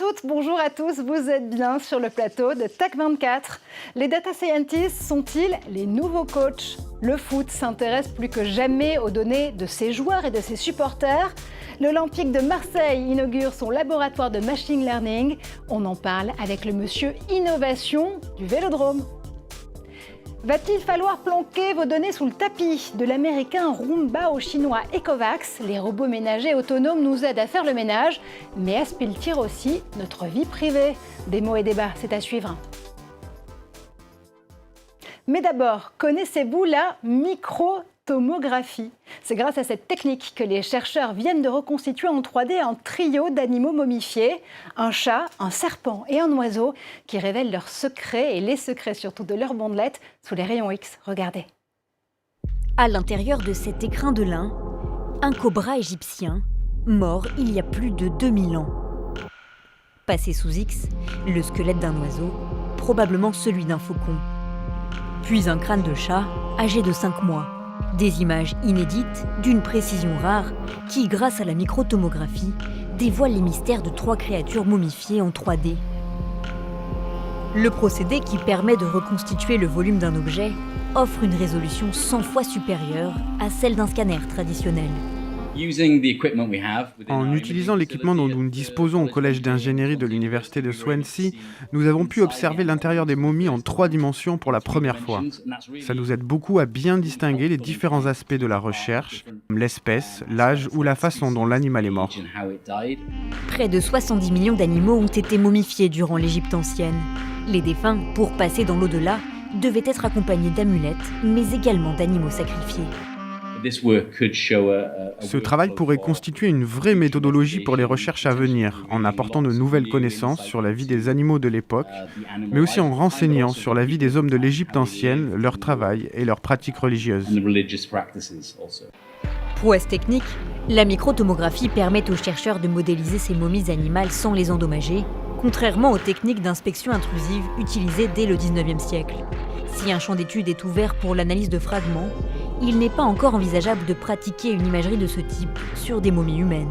toutes, bonjour à tous, vous êtes bien sur le plateau de Tech24. Les data scientists sont-ils les nouveaux coachs? Le foot s'intéresse plus que jamais aux données de ses joueurs et de ses supporters. L'Olympique de Marseille inaugure son laboratoire de machine learning. On en parle avec le monsieur innovation du Vélodrome. Va-t-il falloir planquer vos données sous le tapis? De l'américain Roomba au chinois Ecovacs, les robots ménagers autonomes nous aident à faire le ménage, mais aspirent-ils aussi notre vie privée? Des mots et débats, c'est à suivre. Mais d'abord, connaissez-vous la microtomographie? C'est grâce à cette technique que les chercheurs viennent de reconstituer en 3D un trio d'animaux momifiés, un chat, un serpent et un oiseau, qui révèlent leurs secrets et les secrets surtout de leurs bandelettes sous les rayons X. Regardez. À l'intérieur de cet écrin de lin, un cobra égyptien, mort il y a plus de 2000 ans. Passé sous X, le squelette d'un oiseau, probablement celui d'un faucon. Puis un crâne de chat, âgé de 5 mois. Des images inédites, d'une précision rare, qui, grâce à la microtomographie, dévoilent les mystères de 3 créatures momifiées en 3D. Le procédé qui permet de reconstituer le volume d'un objet offre une résolution 100 fois supérieure à celle d'un scanner traditionnel. En utilisant l'équipement dont nous disposons au collège d'ingénierie de l'université de Swansea, nous avons pu observer l'intérieur des momies en 3 dimensions pour la première fois. Ça nous aide beaucoup à bien distinguer les différents aspects de la recherche, comme l'espèce, l'âge ou la façon dont l'animal est mort. Près de 70 millions d'animaux ont été momifiés durant l'Égypte ancienne. Les défunts, pour passer dans l'au-delà, devaient être accompagnés d'amulettes, mais également d'animaux sacrifiés. Ce travail pourrait constituer une vraie méthodologie pour les recherches à venir, en apportant de nouvelles connaissances sur la vie des animaux de l'époque, mais aussi en renseignant sur la vie des hommes de l'Égypte ancienne, leur travail et leurs pratiques religieuses. Prouesse technique, la microtomographie permet aux chercheurs de modéliser ces momies animales sans les endommager, contrairement aux techniques d'inspection intrusive utilisées dès le 19e siècle. Si un champ d'étude est ouvert pour l'analyse de fragments, il n'est pas encore envisageable de pratiquer une imagerie de ce type sur des momies humaines.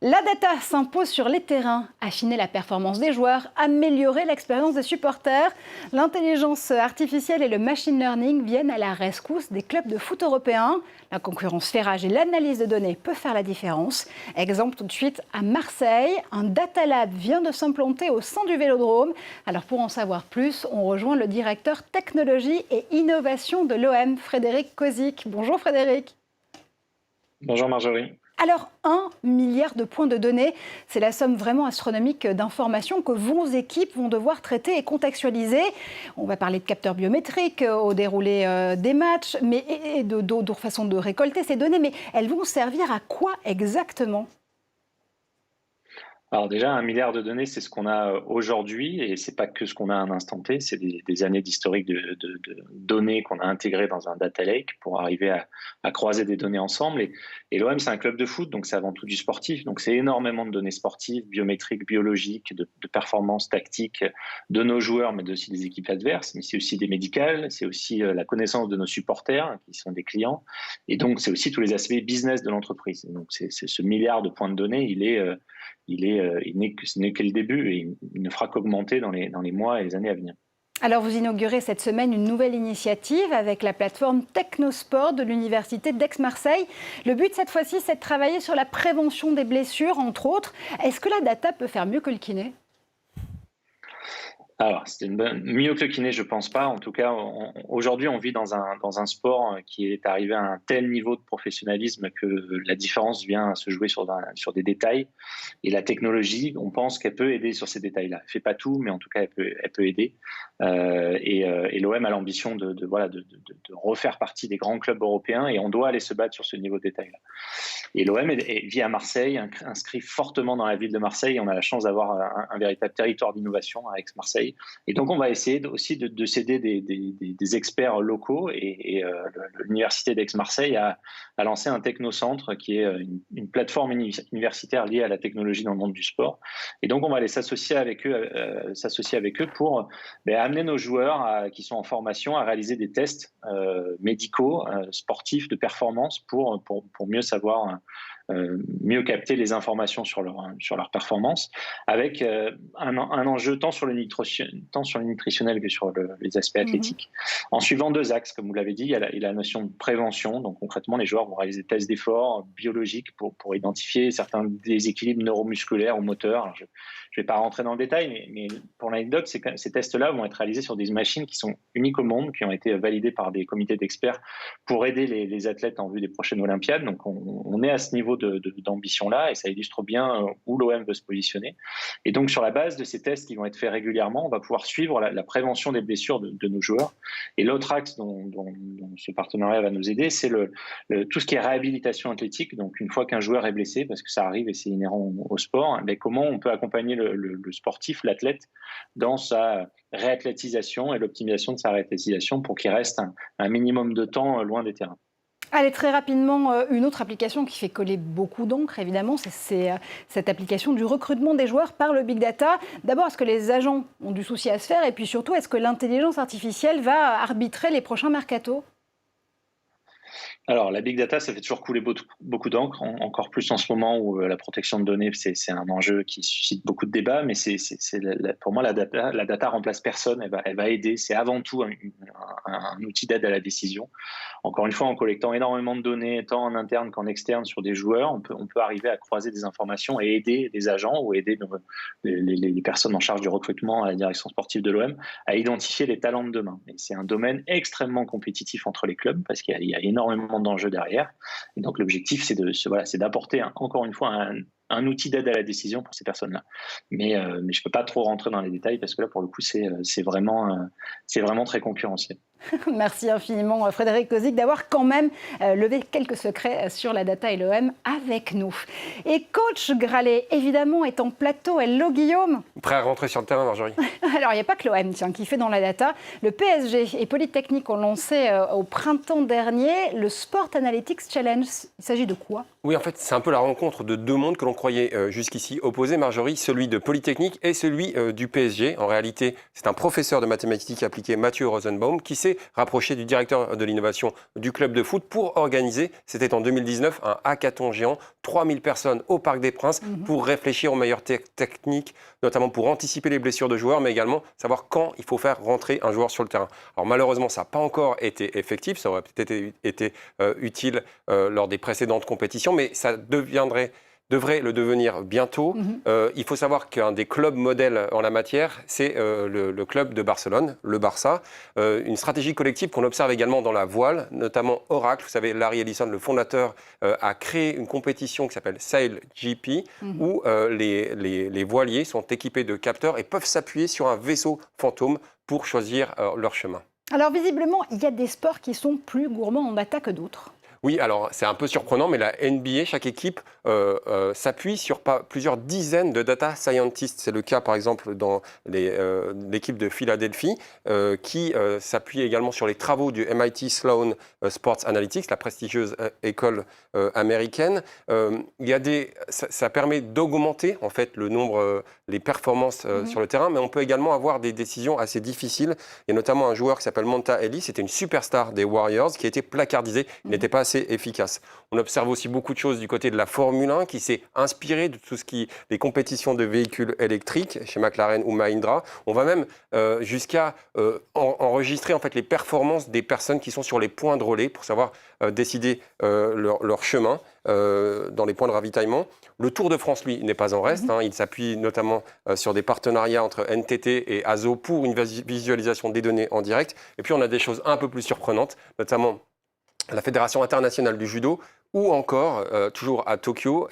La data s'impose sur les terrains, affiner la performance des joueurs, améliorer l'expérience des supporters. L'intelligence artificielle et le machine learning viennent à la rescousse des clubs de foot européens. La concurrence fait rage et l'analyse de données peut faire la différence. Exemple tout de suite à Marseille, un data lab vient de s'implanter au sein du Vélodrome. Alors pour en savoir plus, on rejoint le directeur technologie et innovation de l'OM, Frédéric Kozik. Bonjour Frédéric. Bonjour Marjorie. Alors, 1 milliard de points de données, c'est la somme vraiment astronomique d'informations que vos équipes vont devoir traiter et contextualiser. On va parler de capteurs biométriques au déroulé des matchs, mais et d'autres façons de récolter ces données, mais elles vont servir à quoi exactement ? Alors déjà, 1 milliard de données, c'est ce qu'on a aujourd'hui, et c'est pas que ce qu'on a à un instant T, c'est des années d'historique de données qu'on a intégrées dans un data lake pour arriver à croiser des données ensemble. Et l'OM, c'est un club de foot, donc c'est avant tout du sportif, donc c'est énormément de données sportives, biométriques, biologiques, de performances tactiques de nos joueurs, mais aussi des équipes adverses, mais c'est aussi des médicales, c'est aussi la connaissance de nos supporters, qui sont des clients, et donc c'est aussi tous les aspects business de l'entreprise. Donc c'est ce milliard de points de données, ce n'est que le début et il ne fera qu'augmenter dans les mois et les années à venir. Alors vous inaugurez cette semaine une nouvelle initiative avec la plateforme Technosport de l'Université d'Aix-Marseille. Le but cette fois-ci, c'est de travailler sur la prévention des blessures, entre autres. Est-ce que la data peut faire mieux que le kiné ? Alors, mieux que le kiné, je pense pas. En tout cas, aujourd'hui, on vit dans un sport qui est arrivé à un tel niveau de professionnalisme que la différence vient se jouer sur des détails. Et la technologie, on pense qu'elle peut aider sur ces détails-là. Elle fait pas tout, mais en tout cas, elle peut aider. Et l'OM a l'ambition de refaire partie des grands clubs européens et on doit aller se battre sur ce niveau de détail-là. Et l'OM vit à Marseille, inscrit fortement dans la ville de Marseille. On a la chance d'avoir un véritable territoire d'innovation à Aix-Marseille. Et donc, on va essayer aussi de s'aider des experts locaux. Et l'Université d'Aix-Marseille a lancé un technocentre qui est une plateforme universitaire liée à la technologie dans le monde du sport. Et donc, on va aller s'associer avec eux pour amener nos joueurs qui sont en formation à réaliser des tests médicaux, sportifs, de performance pour mieux savoir mieux capter les informations sur leur performance, avec un enjeu tant sur le nutritionnel que sur les aspects athlétiques, en suivant 2 axes, comme vous l'avez dit. Il y a la notion de prévention. Donc concrètement, les joueurs vont réaliser des tests d'effort biologiques pour identifier certains déséquilibres neuromusculaires ou moteurs. Alors, je ne vais pas rentrer dans le détail, mais pour l'anecdote, ces tests-là vont être réalisés sur des machines qui sont uniques au monde, qui ont été validées par des comités d'experts pour aider les athlètes en vue des prochaines Olympiades. Donc on est à ce niveau d'ambition-là, et ça illustre bien où l'OM veut se positionner. Et donc sur la base de ces tests qui vont être faits régulièrement, on va pouvoir suivre la prévention des blessures de nos joueurs. Et l'autre axe dont ce partenariat va nous aider, c'est tout ce qui est réhabilitation athlétique. Donc une fois qu'un joueur est blessé, parce que ça arrive et c'est inhérent au sport, mais comment on peut accompagner le sportif, l'athlète, dans sa réathlétisation et l'optimisation de sa réathlétisation pour qu'il reste un minimum de temps loin des terrains. Allez, très rapidement, une autre application qui fait coller beaucoup d'encre, évidemment, c'est cette application du recrutement des joueurs par le Big Data. D'abord, est-ce que les agents ont du souci à se faire? Et puis surtout, est-ce que l'intelligence artificielle va arbitrer les prochains mercatos? Alors, la big data, ça fait toujours couler beaucoup d'encre, encore plus en ce moment où la protection de données, c'est un enjeu qui suscite beaucoup de débats, mais pour moi, la data remplace personne, elle va aider. C'est avant tout un outil d'aide à la décision. Encore une fois, en collectant énormément de données, tant en interne qu'en externe sur des joueurs, on peut arriver à croiser des informations et aider les agents ou aider les personnes en charge du recrutement à la direction sportive de l'OM à identifier les talents de demain. Et c'est un domaine extrêmement compétitif entre les clubs parce qu'il y a énormément d'enjeux derrière. Et donc l'objectif, c'est d'apporter encore une fois un outil d'aide à la décision pour ces personnes-là. Mais je ne peux pas trop rentrer dans les détails parce que là, pour le coup, c'est vraiment très concurrentiel. Merci infiniment Frédéric Kozik d'avoir quand même levé quelques secrets sur la data et l'OM avec nous. Et coach Gralet, évidemment, est en plateau. Hello Guillaume. Prêt à rentrer sur le terrain, Marjorie? Alors, il n'y a pas que l'OM qui fait dans la data. Le PSG et Polytechnique ont lancé au printemps dernier le Sport Analytics Challenge. Il s'agit de quoi? Oui, en fait, c'est un peu la rencontre de 2 mondes que l'on croyait jusqu'ici opposés, Marjorie, celui de Polytechnique et celui du PSG. En réalité, c'est un professeur de mathématiques appliquées, Mathieu Rosenbaum, qui s'est rapproché du directeur de l'innovation du club de foot pour organiser, c'était en 2019, un hackathon géant, 3000 personnes au Parc des Princes pour réfléchir aux meilleures techniques, notamment pour anticiper les blessures de joueurs, mais également savoir quand il faut faire rentrer un joueur sur le terrain. Alors malheureusement, ça n'a pas encore été effectif, ça aurait peut-être été utile lors des précédentes compétitions, mais ça devrait le devenir bientôt. Il faut savoir qu'un des clubs modèles en la matière, c'est le club de Barcelone, le Barça. Une stratégie collective qu'on observe également dans la voile, notamment Oracle. Vous savez, Larry Ellison, le fondateur, a créé une compétition qui s'appelle SailGP, où les voiliers sont équipés de capteurs et peuvent s'appuyer sur un vaisseau fantôme pour choisir leur chemin. Alors visiblement, il y a des sports qui sont plus gourmands en data que d'autres. Oui, alors c'est un peu surprenant, mais la NBA, chaque équipe s'appuie sur plusieurs dizaines de data scientists. C'est le cas, par exemple, dans l'équipe de Philadelphie, qui s'appuie également sur les travaux du MIT Sloan Sports Analytics, la prestigieuse école américaine. Ça permet d'augmenter en fait le nombre, les performances sur le terrain, mais on peut également avoir des décisions assez difficiles. Il y a notamment un joueur qui s'appelle Monta Ellis, c'était une superstar des Warriors, qui a été placardisé. Il n'était pas assez efficace. On observe aussi beaucoup de choses du côté de la Formule 1 qui s'est inspirée de tout ce qui les compétitions de véhicules électriques chez McLaren ou Mahindra. On va même jusqu'à enregistrer en fait les performances des personnes qui sont sur les points de relais pour savoir décider leur chemin dans les points de ravitaillement. Le Tour de France, lui, n'est pas en reste. Il s'appuie notamment sur des partenariats entre NTT et ASO pour une visualisation des données en direct. Et puis, on a des choses un peu plus surprenantes, notamment la Fédération internationale du judo, ou encore, toujours à Tokyo,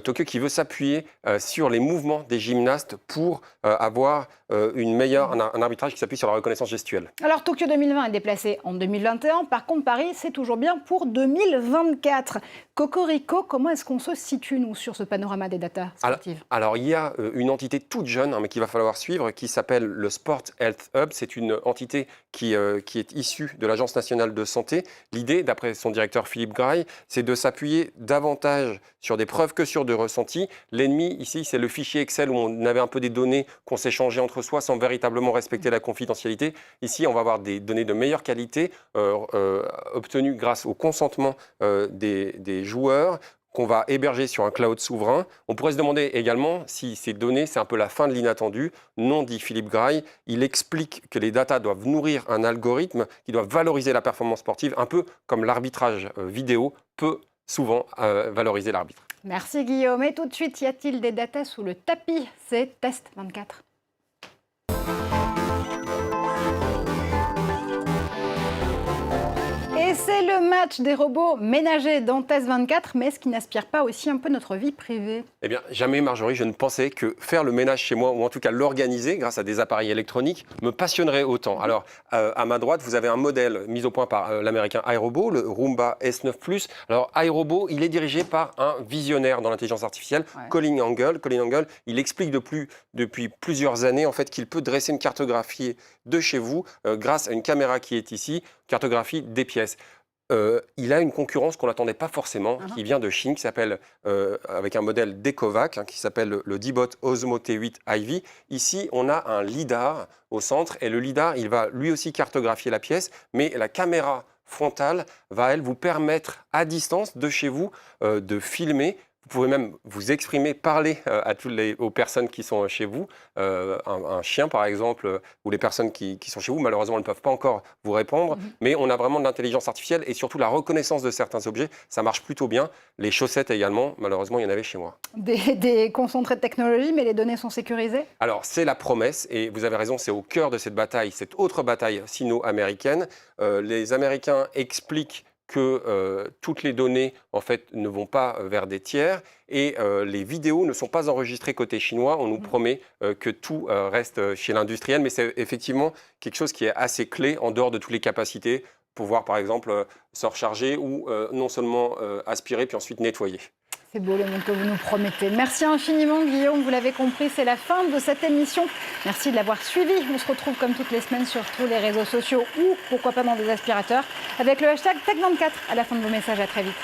Tokyo qui veut s'appuyer sur les mouvements des gymnastes pour avoir un arbitrage qui s'appuie sur la reconnaissance gestuelle. Alors Tokyo 2020 est déplacé en 2021, par contre Paris c'est toujours bien pour 2024. Cocorico, comment est-ce qu'on se situe nous sur ce panorama des datas sportives? Alors il y a une entité toute jeune, mais qu'il va falloir suivre, qui s'appelle le Sport Health Hub. C'est une entité qui est issue de l'Agence nationale de santé. L'idée, d'après son directeur Philippe Graille, c'est de s'appuyer davantage sur des preuves que sur de ressentis. L'ennemi, ici, c'est le fichier Excel où on avait un peu des données qu'on s'échangeait entre soi sans véritablement respecter la confidentialité. Ici, on va avoir des données de meilleure qualité obtenues grâce au consentement des joueurs, qu'on va héberger sur un cloud souverain. On pourrait se demander également si ces données, c'est un peu la fin de l'inattendu. Non, dit Philippe Graille, il explique que les datas doivent nourrir un algorithme qui doit valoriser la performance sportive, un peu comme l'arbitrage vidéo peut souvent valoriser l'arbitre. Merci Guillaume. Et tout de suite, y a-t-il des datas sous le tapis? C'est Test 24. Et c'est le match des robots ménagers dans Test 24, mais ce qui n'aspire pas aussi un peu notre vie privée? Eh bien, jamais, Marjorie, je ne pensais que faire le ménage chez moi, ou en tout cas l'organiser grâce à des appareils électroniques, me passionnerait autant. Alors, à ma droite, vous avez un modèle mis au point par l'américain iRobot, le Roomba S9+. Alors, iRobot, il est dirigé par un visionnaire dans l'intelligence artificielle, Colin Angle. Colin Angle, il explique depuis plusieurs années en fait, qu'il peut dresser une cartographie de chez vous grâce à une caméra qui est ici, cartographie des pièces. Il a une concurrence qu'on n'attendait pas forcément, qui vient de Chine, qui s'appelle, avec un modèle d'Ecovac, qui s'appelle le D-Bot Osmo T8 Ivy. Ici, on a un lidar au centre, et le lidar, il va lui aussi cartographier la pièce, mais la caméra frontale va, elle, vous permettre, à distance de chez vous, de filmer. Vous pouvez même vous exprimer, parler aux personnes qui sont chez vous. Un chien, par exemple, ou les personnes qui sont chez vous, malheureusement, ne peuvent pas encore vous répondre. Mais on a vraiment de l'intelligence artificielle et surtout la reconnaissance de certains objets. Ça marche plutôt bien. Les chaussettes également, malheureusement, il y en avait chez moi. Des concentrés de technologie, mais les données sont sécurisées? Alors, c'est la promesse. Et vous avez raison, c'est au cœur de cette bataille, cette autre bataille sino-américaine. Les Américains expliquent que toutes les données en fait, ne vont pas vers des tiers et les vidéos ne sont pas enregistrées côté chinois. On nous promet que tout reste chez l'industriel, mais c'est effectivement quelque chose qui est assez clé en dehors de toutes les capacités, pouvoir par exemple se recharger ou non seulement aspirer puis ensuite nettoyer. C'est beau le monde que vous nous promettez. Merci infiniment Guillaume, vous l'avez compris, c'est la fin de cette émission. Merci de l'avoir suivi. On se retrouve comme toutes les semaines sur tous les réseaux sociaux ou pourquoi pas dans des aspirateurs avec le hashtag Tech24 à la fin de vos messages. À très vite.